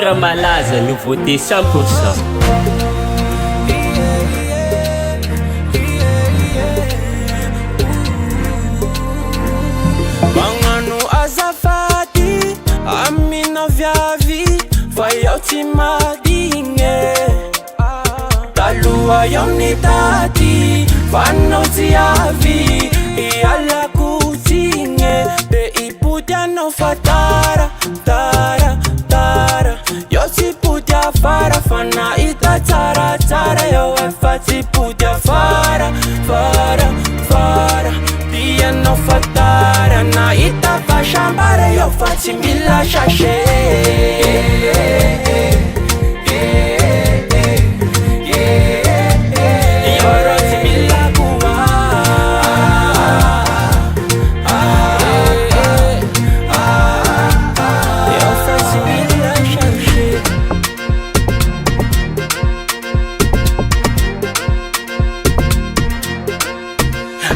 raha malaza nouveauté 100%. Magnano azafady amina viavy fa iaho tsy madigny taloha iaho nitady fa anao tsy avy ialako tsigny de ipody anao fa tara tara tara iaho tsy pody afara fa nahita tsaratsara iaho efa tsy pody afara fara fara dianao fa tara nahita fashambara iaho fa tsy mila sachet.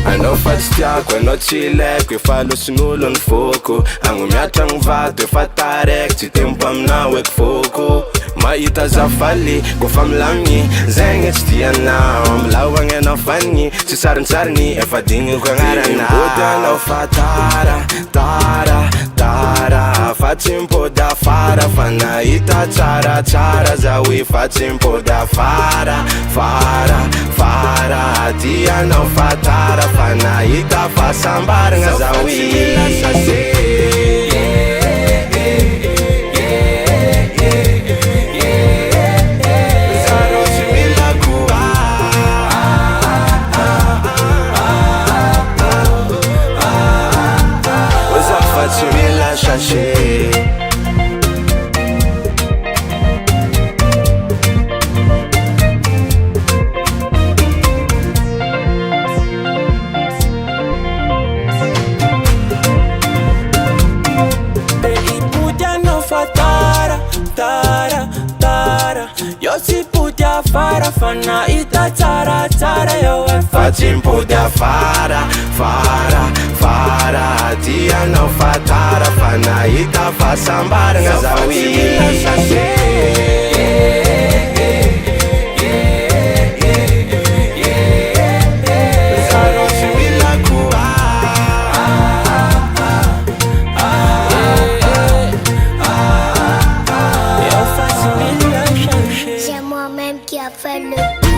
Anao fa tsy tiako, anao tsy ilaiko, efa losin'olo ny foko. Agnomiatra gny vato efa taraiky, tsy tempo aminao eky foko. Mahita zafaly, kofa milamigny, zegny tsy tianao. Milaogny anao fanigny, tsy sarintsariny, efa digniko agnaranao. Mipody anao fa tara, tara, tara fa tsy mipody afara fa nahita tsaratsara zaho efa tsy mipody afara, fara, fara dianao fa tara fa nahita fahasambaragna zaho mila sachet. Zaro tsy mila koa zaho fa tsy mila sachet. Tara, tara, iaho tsy pody afara fa nahita tsaratsara iaho efa tsy mipody afara, fara, fara dianao fa tara fa nahita fahasambaragna zaho mila sachet. C'est moi-même qui a fait le